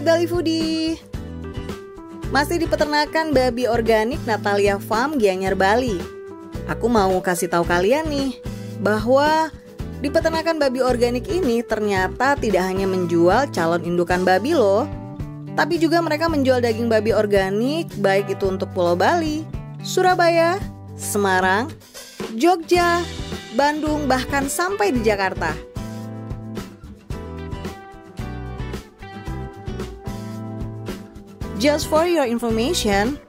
Sobat Bali Foodie, masih di peternakan babi organik Natalia Farm Gianyar Bali. Aku mau kasih tahu kalian nih bahwa di peternakan babi organik ini ternyata tidak hanya menjual calon indukan babi loh, tapi juga mereka menjual daging babi organik baik itu untuk Pulau Bali, Surabaya, Semarang, Jogja, Bandung, bahkan sampai di Jakarta. Just for your information,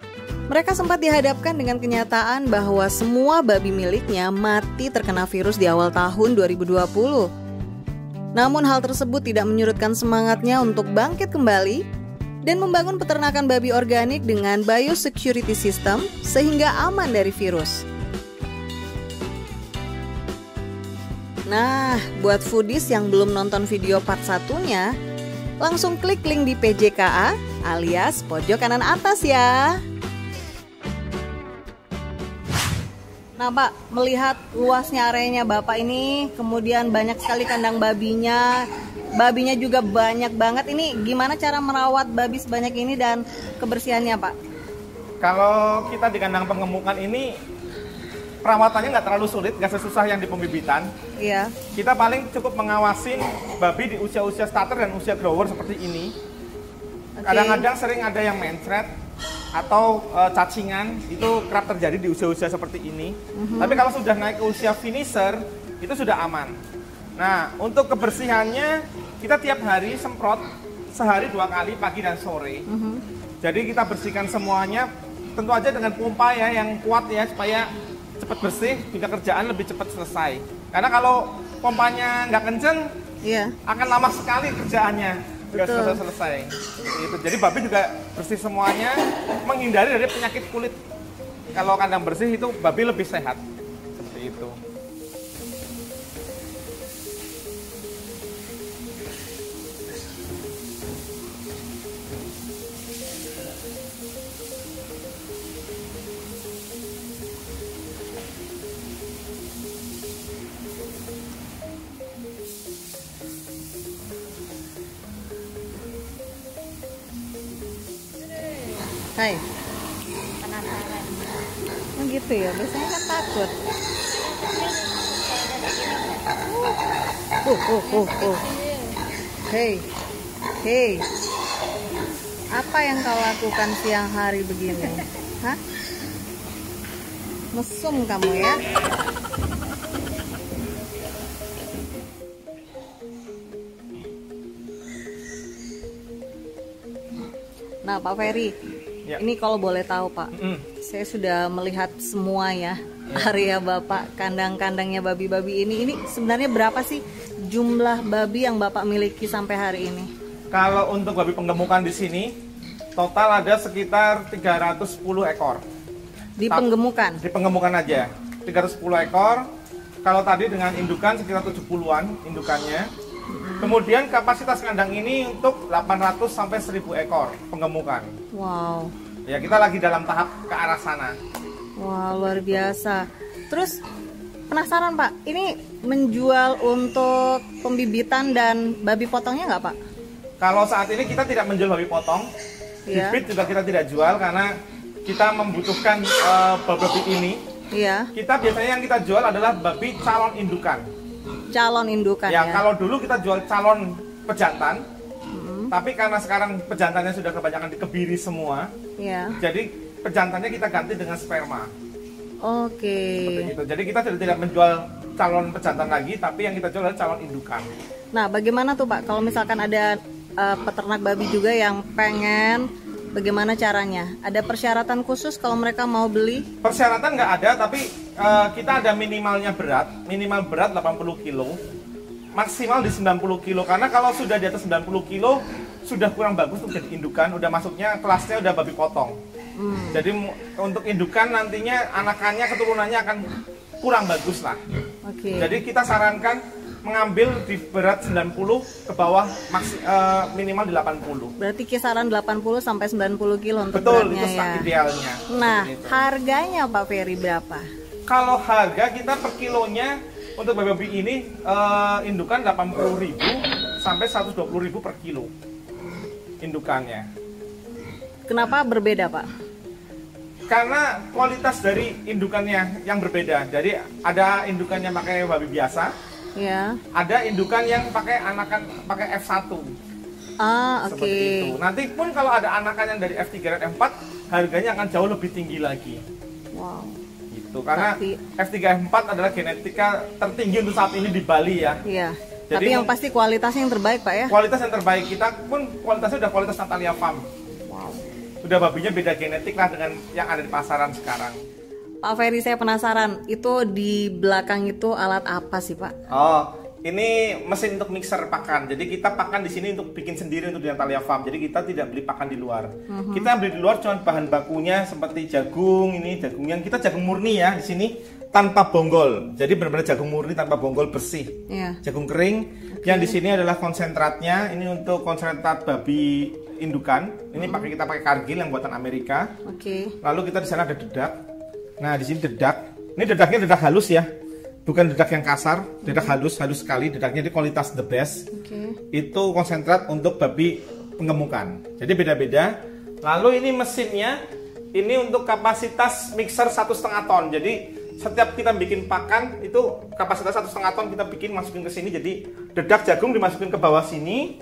mereka sempat dihadapkan dengan kenyataan bahwa semua babi miliknya mati terkena virus di awal tahun 2020. Namun hal tersebut tidak menyurutkan semangatnya untuk bangkit kembali dan membangun peternakan babi organik dengan biosecurity system sehingga aman dari virus. Nah, buat foodies yang belum nonton video part 1-nya, langsung klik link di PJKA alias pojok kanan atas ya. Nah Pak, melihat luasnya areanya Bapak ini, kemudian banyak sekali kandang babinya juga banyak banget. Ini gimana cara merawat babi sebanyak ini dan kebersihannya Pak? Kalau kita di kandang pengemukan ini, perawatannya nggak terlalu sulit, nggak sesusah yang di pembibitan. Iya. Kita paling cukup mengawasin babi di usia-usia starter dan usia grower seperti ini. Kadang-kadang sering ada yang mencret atau cacingan, itu kerap terjadi di usia-usia seperti ini. Tapi kalau sudah naik ke usia finisher, itu sudah aman. Nah, untuk kebersihannya, kita tiap hari semprot sehari 2 kali, pagi dan sore. Jadi kita bersihkan semuanya, tentu aja dengan pompa ya, yang kuat ya, supaya cepat bersih, juga kerjaan lebih cepat selesai. Karena kalau pompanya nggak kenceng, akan lama sekali kerjaannya. Nggak selesai. Gitu. Jadi babi juga bersih semuanya, menghindari dari penyakit kulit. Kalau kandang bersih itu babi lebih sehat. Seperti itu. Hai. Penasaran. Oh gitu ya, biasanya kan takut. Hey. Apa yang kau lakukan siang hari begini? Hah? Mesum kamu ya? Nah Pak Ferry, ini kalau boleh tahu Pak, saya sudah melihat semua ya area Bapak, kandang-kandangnya babi-babi ini. Ini sebenarnya berapa sih jumlah babi yang Bapak miliki sampai hari ini? Kalau untuk babi penggemukan di sini, total ada sekitar 310 ekor. Di penggemukan? Di penggemukan aja, 310 ekor. Kalau tadi dengan indukan sekitar 70-an indukannya. Kemudian kapasitas kandang ini untuk 800 sampai 1000 ekor penggemukan. Wow. Ya, kita lagi dalam tahap ke arah sana. Wah, luar biasa. Terus penasaran Pak, ini menjual untuk pembibitan dan babi potongnya nggak Pak? Kalau saat ini kita tidak menjual babi potong, bibit juga kita tidak jual karena kita membutuhkan babi ini. Kita biasanya yang kita jual adalah babi calon indukan. Calon indukan ya? Kalau dulu kita jual calon pejantan, tapi karena sekarang pejantannya sudah kebanyakan dikebiri semua, jadi pejantannya kita ganti dengan sperma. Oke. Gitu. Jadi kita tidak menjual calon pejantan lagi, tapi yang kita jual adalah calon indukan. Nah, bagaimana tuh Pak? Kalau misalkan ada peternak babi juga yang pengen, bagaimana caranya? Ada persyaratan khusus kalau mereka mau beli? Persyaratan nggak ada, tapi kita ada minimalnya berat, minimal berat 80 kilo, maksimal di 90 kilo. Karena kalau sudah di atas 90 kilo, sudah kurang bagus untuk jadi indukan, udah masuknya kelasnya udah babi potong. Jadi untuk indukan nantinya anakannya, keturunannya akan kurang bagus lah. Jadi kita sarankan mengambil di berat 90 ke bawah minimal di 80. Berarti kisaran 80 sampai 90 kilo untuk betul, beratnya itu ya. Idealnya. Nah, harganya Pak Ferry berapa? Kalau harga kita per kilonya untuk babi ini indukan 80.000 sampai 120.000 per kilo. indukannya. Kenapa berbeda, Pak? Karena kualitas dari indukannya yang berbeda. Jadi ada indukan yang pakai babi biasa, Ya. ada indukan yang pakai anakan pakai F1. Ah, oke. Seperti itu. Nanti pun kalau ada anakan yang dari F3 dan F4, harganya akan jauh lebih tinggi lagi. Wow. Gitu. Karena Tapi- F3 F4 adalah genetika tertinggi untuk saat ini di Bali ya. Iya. Jadi Tapi yang pasti kualitasnya yang terbaik, Pak ya. Kualitas yang terbaik kita pun kualitasnya udah kualitas Natalia Farm. Wow. Udah babinya beda genetik lah dengan yang ada di pasaran sekarang. Pak Ferry, saya penasaran, itu di belakang itu alat apa sih, Pak? Oh, ini mesin untuk mixer pakan. Jadi kita pakan di sini untuk bikin sendiri untuk di Natalia Farm. Jadi kita tidak beli pakan di luar. Kita beli di luar cuma bahan bakunya seperti jagung, ini jagung yang kita jagung murni ya di sini tanpa bonggol. Jadi benar-benar jagung murni tanpa bonggol bersih. Iya. Jagung kering. Yang di sini adalah konsentratnya. Ini untuk konsentrat babi indukan. Ini kita pakai Cargill yang buatan Amerika. Oke. Lalu kita di sana ada dedak. Nah, di sini dedak. Ini dedaknya dedak halus ya. Bukan dedak yang kasar, dedak halus sekali. Dedaknya di kualitas the best. Oke. Itu konsentrat untuk babi pengemukan. Jadi beda-beda. Lalu ini mesinnya, ini untuk kapasitas mixer 1,5 ton. Jadi setiap kita bikin pakan itu kapasitas 1,5 ton kita bikin masukin ke sini. Jadi dedak jagung dimasukin ke bawah sini.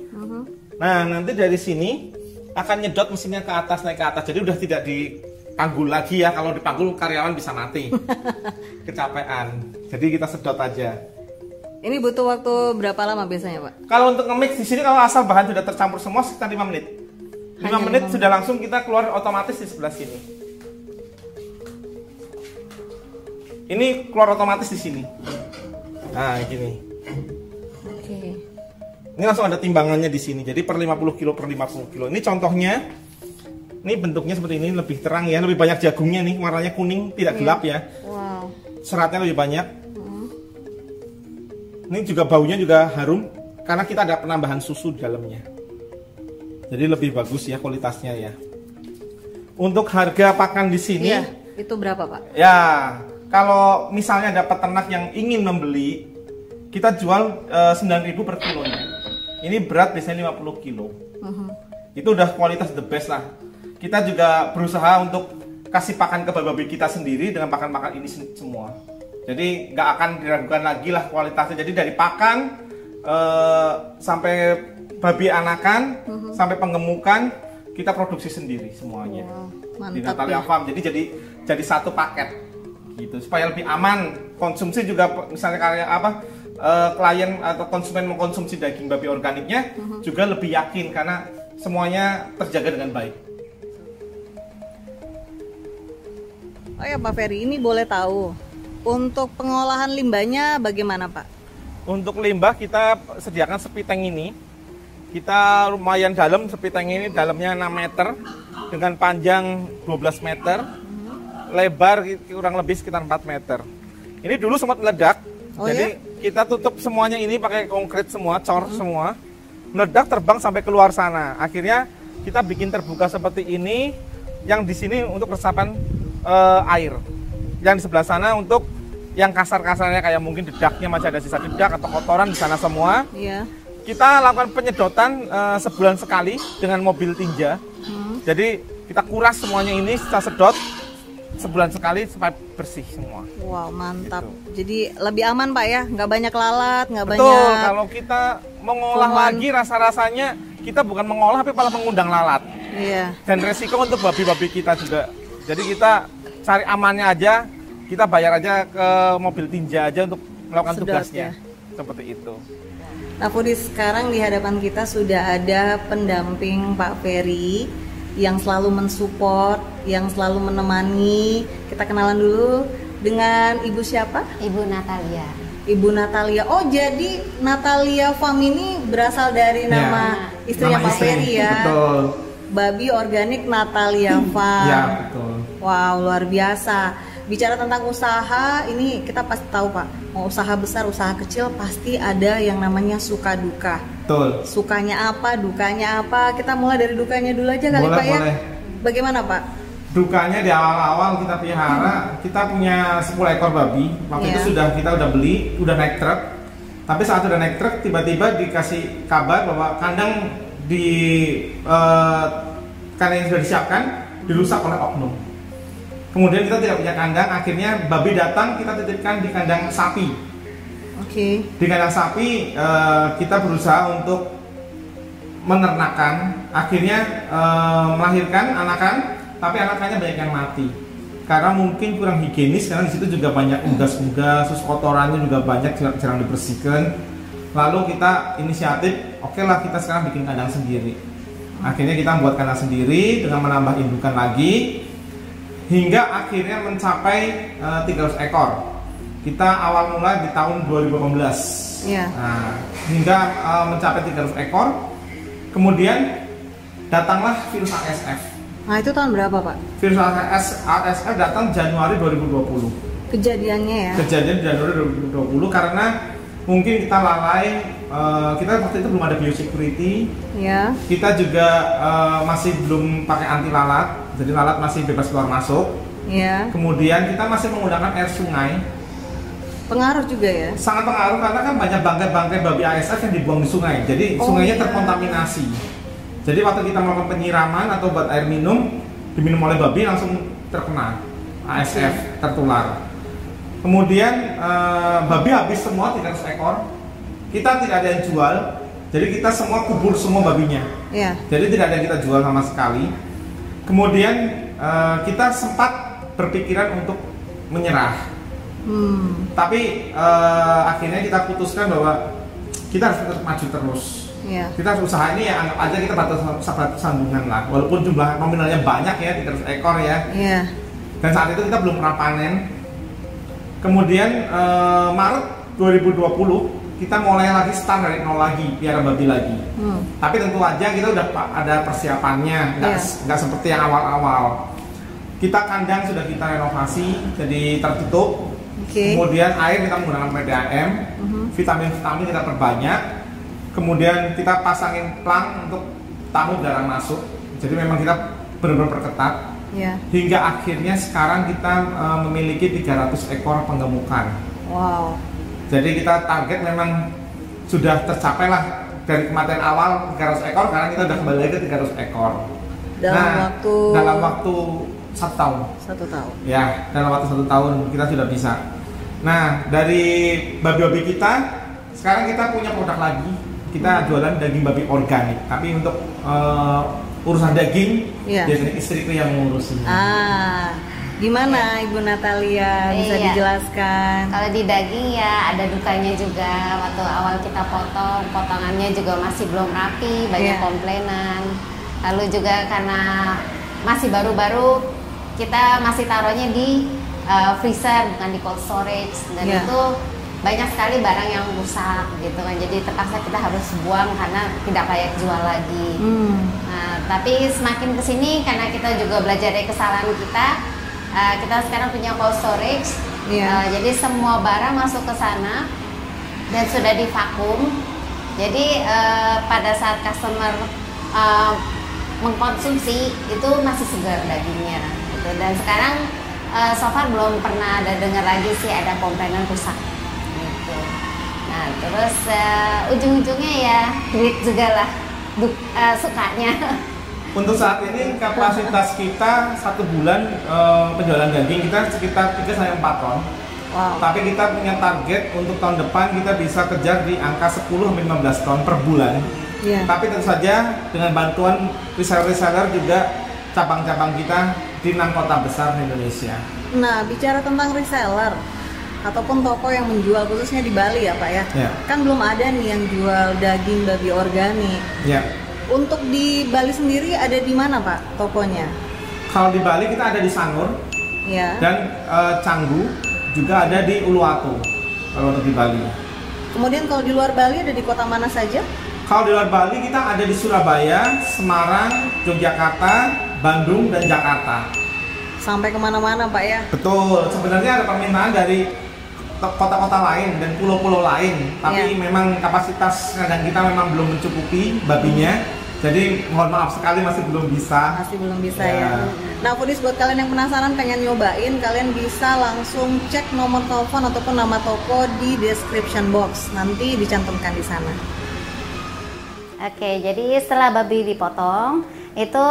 Nah, nanti dari sini akan nyedot mesinnya ke atas, naik ke atas. Jadi udah tidak dipanggul lagi ya. Kalau dipanggul karyawan bisa mati. Kecapean. Jadi kita sedot aja. Ini butuh waktu berapa lama biasanya, Pak? Kalau untuk nge-mix di sini kalau asal bahan sudah tercampur semua sekitar 5 menit. 5 Hanya menit 5 sudah langsung kita keluar otomatis di sebelah sini. Ini keluar otomatis di sini. Nah, gini. Oke. Ini langsung ada timbangannya di sini. Jadi per 50 kilo per 50 kilo. Ini contohnya. Ini bentuknya seperti ini, lebih terang ya, lebih banyak jagungnya nih, warnanya kuning, tidak gelap ya. Wow. Seratnya lebih banyak. Ini juga baunya juga harum karena kita ada penambahan susu di dalamnya. Jadi lebih bagus ya kualitasnya ya. Untuk harga pakan di sini, Iya, itu berapa, Pak? ya kalau misalnya ada peternak yang ingin membeli, kita jual 9.000 per kilonya. Ini berat biasanya 50 kilo. Itu udah kualitas the best lah. Kita juga berusaha untuk kasih pakan ke babi kita sendiri dengan pakan-pakan ini semua. Jadi nggak akan diragukan lagi lah kualitasnya. Jadi dari pakan sampai babi anakan sampai pengemukan kita produksi sendiri semuanya. Wow, Di mantap Natalia ya. Farm. Jadi satu paket gitu supaya lebih aman konsumsi juga misalnya karya klien atau konsumen mengkonsumsi daging babi organiknya juga lebih yakin karena semuanya terjaga dengan baik. Oh ya, Pak Ferry, ini boleh tahu untuk pengolahan limbahnya bagaimana, Pak? Untuk limbah kita sediakan sepi tank ini. Kita lumayan dalam, sepi tank ini dalamnya 6 meter dengan panjang 12 meter, lebar kurang lebih sekitar 4 meter. Ini dulu sempat meledak, Oh, jadi kita tutup semuanya ini pakai konkrit semua, cor semua. Meledak terbang sampai keluar sana. Akhirnya kita bikin terbuka seperti ini, yang di sini untuk resapan air. Yang di sebelah sana untuk yang kasar-kasarnya kayak mungkin dedaknya masih ada sisa dedak atau kotoran di sana semua. Iya. Kita lakukan penyedotan sebulan sekali dengan mobil tinja. Jadi kita kuras semuanya ini, kita sedot sebulan sekali supaya bersih semua. Wow, mantap. Gitu. Jadi lebih aman, Pak ya? Nggak banyak lalat, nggak Betul, banyak... kalau kita mengolah kuman. lagi rasa-rasanya kita bukan mengolah tapi malah mengundang lalat. Iya. Dan resiko untuk babi-babi kita juga. Jadi kita cari amannya aja, kita bayar aja ke mobil tinja aja untuk melakukan Sedot, tugasnya. ya. Seperti itu. Nah, Fudi, sekarang di hadapan kita sudah ada pendamping Pak Ferry yang selalu mensupport, yang selalu menemani. Kita kenalan dulu dengan Ibu siapa? Ibu Natalia. Ibu Natalia. Oh, jadi Natalia Farm ini berasal dari nama istrinya Nama Pak istri, Ferry ya. Betul. Babi organik Natalia Farm. Ya, betul. Wow, luar biasa. Bicara tentang usaha, ini kita pasti tahu, Pak. Mau usaha besar, usaha kecil pasti ada yang namanya suka duka. Betul. Sukanya apa, dukanya apa? Kita mulai dari dukanya dulu aja kali, Boleh, Pak ya. boleh. Bagaimana, Pak? Dukanya di awal-awal kita pelihara, kita punya 10 ekor babi. Waktu Iya. itu kita udah beli, udah naik truk. Tapi saat udah naik truk, tiba-tiba dikasih kabar bahwa kandang di kandang yang sudah disiapkan dirusak oleh oknum. Kemudian kita tidak punya kandang, akhirnya babi datang kita titipkan di kandang sapi. Oke. Di kandang sapi kita berusaha untuk menernakan, akhirnya melahirkan anakan, tapi anakannya banyak yang mati karena mungkin kurang higienis, karena di situ juga banyak unggas-unggas, terus kotorannya juga banyak, jarang dibersihkan. Lalu kita inisiatif, oke lah kita sekarang bikin kandang sendiri. Akhirnya kita membuat kandang sendiri dengan menambah indukan lagi, hingga akhirnya mencapai 300 ekor. Kita awal mula di tahun 2018. Nah, hingga mencapai 300 ekor. Kemudian datanglah virus ASF. Nah, itu tahun berapa, Pak? Virus ASF datang Januari 2020. Kejadiannya ya? Kejadian Januari 2020 karena mungkin kita lalai, kita waktu itu belum ada biosecurity. Ya. Kita juga masih belum pakai anti lalat, jadi lalat masih bebas keluar masuk. Ya. Kemudian kita masih menggunakan air sungai. Pengaruh juga ya? Sangat pengaruh karena kan banyak bangkai-bangkai babi ASF yang dibuang di sungai, jadi sungainya terkontaminasi. Jadi waktu kita melakukan penyiraman atau buat air minum, diminum oleh babi langsung terkena ASF, tertular. Kemudian babi habis semua 300 ekor. Kita tidak ada yang jual, jadi kita semua kubur semua babinya. Yeah. Jadi tidak ada yang kita jual sama sekali. Kemudian kita sempat berpikiran untuk menyerah. Tapi akhirnya kita putuskan bahwa kita harus tetap maju terus. Yeah. Kita harus usaha ini ya, anggap aja kita batas sambungan lah. Walaupun jumlah nominalnya banyak ya, 300 ekor ya. Yeah. Dan saat itu kita belum pernah panen. Kemudian Maret 2020 kita mulai lagi start dari nol lagi, piara babi lagi. Tapi tentu aja kita udah ada persiapannya, nggak seperti yang awal-awal. Kita kandang sudah kita renovasi, jadi tertutup. Kemudian air kita menggunakan PDAM, vitamin-vitamin kita perbanyak. Kemudian kita pasangin plang untuk tamu jarang masuk. Jadi memang kita benar-benar perketat. Hingga akhirnya sekarang kita memiliki 300 ekor penggemukan. Wow. Jadi kita target memang sudah tercapai lah dari kematian awal 300 ekor, karena kita udah kembali lagi ke 300 ekor. Dalam waktu 1 tahun. 1 tahun. Ya, dalam waktu 1 tahun kita sudah bisa. Nah, dari babi-babi kita, sekarang kita punya produk lagi. Kita jualan daging babi organik. Tapi untuk urusan daging, biasanya istriku yang ngurusin. Gimana Ibu Natalia, bisa dijelaskan? Kalau di daging ya ada dukanya juga. Waktu awal kita potong, potongannya juga masih belum rapi, banyak komplainan. Lalu juga karena masih baru-baru, kita masih taruhnya di freezer, bukan di cold storage. Dan itu banyak sekali barang yang rusak gitu kan. Jadi terpaksa kita harus buang karena tidak layak jual lagi. Nah, tapi semakin kesini karena kita juga belajar dari kesalahan kita, kita sekarang punya cold storage. Jadi semua barang masuk ke sana dan sudah divakum. Jadi pada saat customer mengkonsumsi itu masih segar dagingnya gitu. Dan sekarang so far belum pernah ada dengar lagi sih ada komplainan rusak gitu. Nah terus ujung-ujungnya ya duit juga lah sukanya. Untuk saat ini kapasitas kita 1 bulan penjualan daging kita sekitar 3-4 ton. Wow. Tapi kita punya target untuk tahun depan kita bisa kejar di angka 10-15 ton per bulan. Tapi tentu saja dengan bantuan reseller juga cabang-cabang kita di 6 kota besar di Indonesia. Nah, bicara tentang reseller ataupun toko yang menjual khususnya di Bali ya Pak ya, kan belum ada nih yang jual daging babi organik. Untuk di Bali sendiri ada di mana Pak tokonya? Kalau di Bali kita ada di Sanur dan Canggu, juga ada di Uluwatu kalau untuk di Bali. Kemudian kalau di luar Bali ada di kota mana saja? Kalau di luar Bali kita ada di Surabaya, Semarang, Yogyakarta, Bandung, dan Jakarta. Sampai kemana-mana Pak ya? Betul, sebenarnya ada permintaan dari kota-kota lain dan pulau-pulau lain. Tapi memang kapasitas kandang kita memang belum mencukupi babinya. Jadi mohon maaf sekali masih belum bisa. Masih belum bisa ya. Nah Foodies, buat kalian yang penasaran pengen nyobain, kalian bisa langsung cek nomor telepon ataupun nama toko di description box. Nanti dicantumkan di sana. Oke, jadi setelah babi dipotong, itu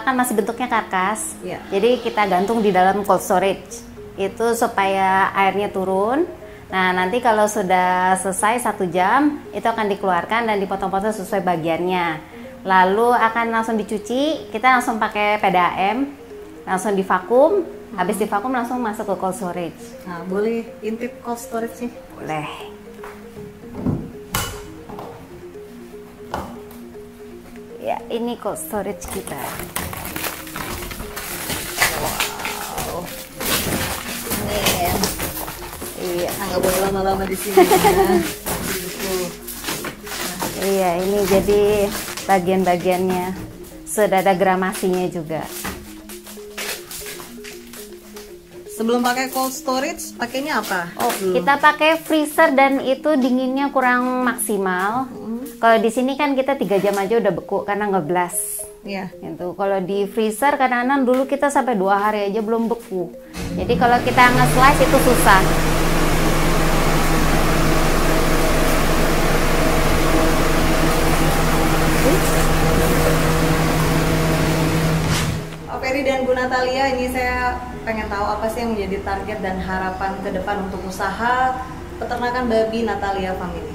kan masih bentuknya karkas. Iya. Jadi kita gantung di dalam cold storage. Itu supaya airnya turun. Nah, nanti kalau sudah selesai 1 jam, itu akan dikeluarkan dan dipotong-potong sesuai bagiannya. Lalu akan langsung dicuci, kita langsung pakai PDAM, langsung divakum. Habis divakum langsung masuk ke cold storage. Nah, boleh intip cold storage sih? Boleh. Ya, ini cold storage kita. Wow. Ini ya. Iya. Nggak boleh lama-lama di sini. Ya. Iya, ini jadi bagian-bagiannya. Sudah ada gramasinya juga. Sebelum pakai cold storage, pakainya apa? Oh, kita pakai freezer dan itu dinginnya kurang maksimal. Kalau di sini kan kita 3 jam aja udah beku karena ngeblas. Iya. Gitu. Kalau di freezer kadang-kadang dulu kita sampai 2 hari aja belum beku. Jadi kalau kita nge-slice itu susah. Ferry dan Bu Natalia, ini saya pengen tahu apa sih yang menjadi target dan harapan ke depan untuk usaha peternakan babi Natalia Farm ini?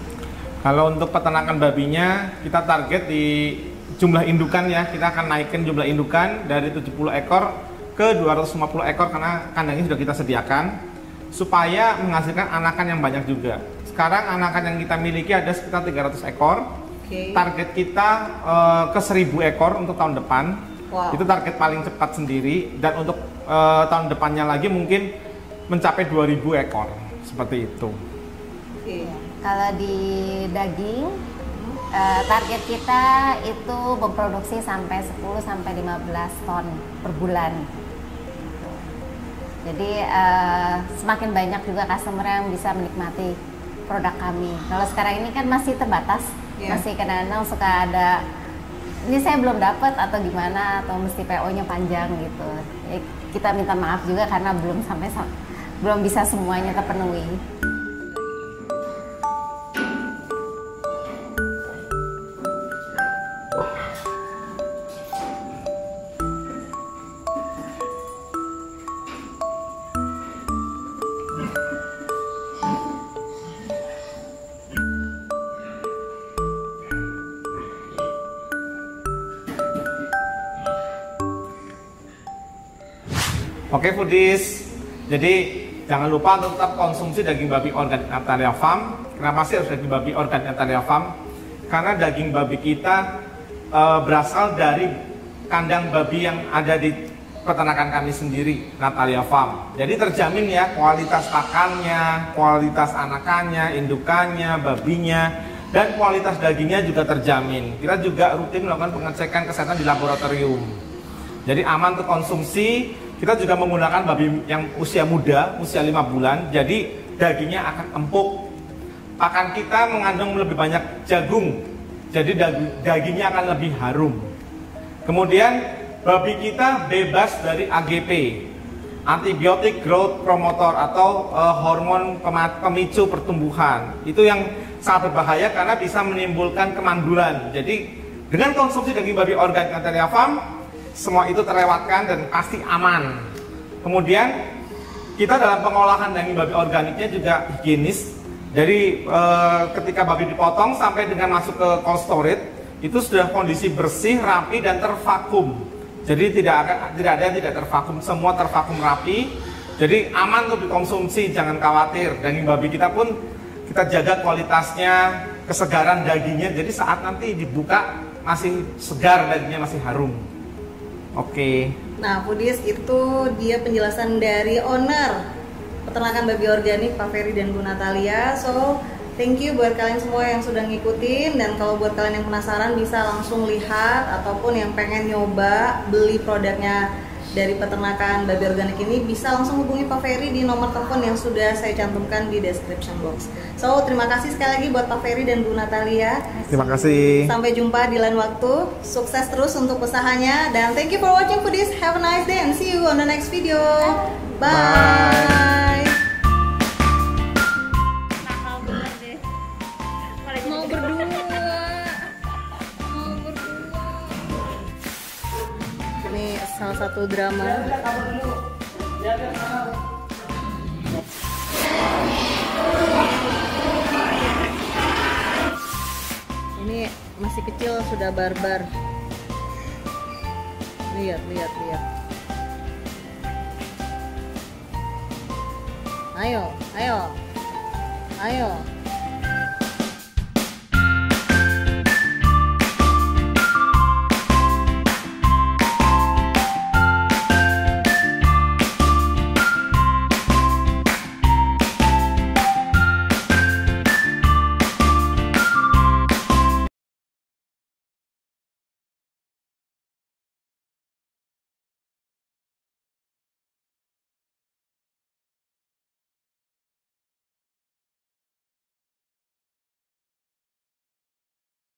Kalau untuk peternakan babinya, kita target di jumlah indukan ya. Kita akan naikkan jumlah indukan dari 70 ekor ke 250 ekor karena kandangnya sudah kita sediakan supaya menghasilkan anakan yang banyak juga. Sekarang anakan yang kita miliki ada sekitar 300 ekor. Target kita ke 1000 ekor untuk tahun depan. Wow. Itu target paling cepat sendiri, dan untuk tahun depannya lagi mungkin mencapai 2000 ekor seperti itu. Kalau di daging target kita itu memproduksi sampai 10-15 ton per bulan. Jadi semakin banyak juga customer yang bisa menikmati produk kami. Kalau sekarang ini kan masih terbatas, masih kadang-kadang suka ada ini saya belum dapat atau gimana, atau mesti PO-nya panjang gitu. Kita minta maaf juga karena belum bisa semuanya terpenuhi. Oke foodies, jadi jangan lupa untuk tetap konsumsi daging babi organik Natalia Farm. Kenapa sih harus daging babi organik Natalia Farm? Karena daging babi kita berasal dari kandang babi yang ada di peternakan kami sendiri, Natalia Farm. Jadi terjamin ya kualitas pakannya, kualitas anakannya, indukannya, babinya, dan kualitas dagingnya juga terjamin. Kita juga rutin melakukan pengecekan kesehatan di laboratorium. Jadi aman untuk konsumsi. Kita juga menggunakan babi yang usia muda, usia 5 bulan, jadi dagingnya akan empuk. Pakan kita mengandung lebih banyak jagung, jadi dagingnya akan lebih harum. Kemudian babi kita bebas dari AGP, antibiotik growth promoter atau hormon pemicu pertumbuhan. Itu yang sangat berbahaya karena bisa menimbulkan kemandulan. Jadi dengan konsumsi daging babi organik Natalia Farm, semua itu terlewatkan dan pasti aman. Kemudian kita dalam pengolahan daging babi organiknya juga higienis. Dari ketika babi dipotong sampai dengan masuk ke cold storage itu sudah kondisi bersih, rapi dan tervakum. Jadi tidak ada yang tidak tervakum, semua tervakum rapi. Jadi aman untuk dikonsumsi, jangan khawatir. Daging babi kita pun kita jaga kualitasnya, kesegaran dagingnya. Jadi saat nanti dibuka masih segar, dagingnya masih harum. Oke. Nah, foodies, itu dia penjelasan dari owner peternakan babi organik Pak Ferry dan Bu Natalia. So, thank you buat kalian semua yang sudah ngikutin, dan kalau buat kalian yang penasaran bisa langsung lihat ataupun yang pengen nyoba beli produknya dari peternakan babi organik ini bisa langsung hubungi Pak Ferry di nomor telepon yang sudah saya cantumkan di description box. So, terima kasih sekali lagi buat Pak Ferry dan Bu Natalia. Terima kasih. Sampai jumpa di lain waktu. Sukses terus untuk usahanya, dan thank you for watching foodies. Have a nice day and see you on the next video. Bye. Mau berdua. salah satu drama. Ini masih kecil sudah barbar. Lihat. Ayo.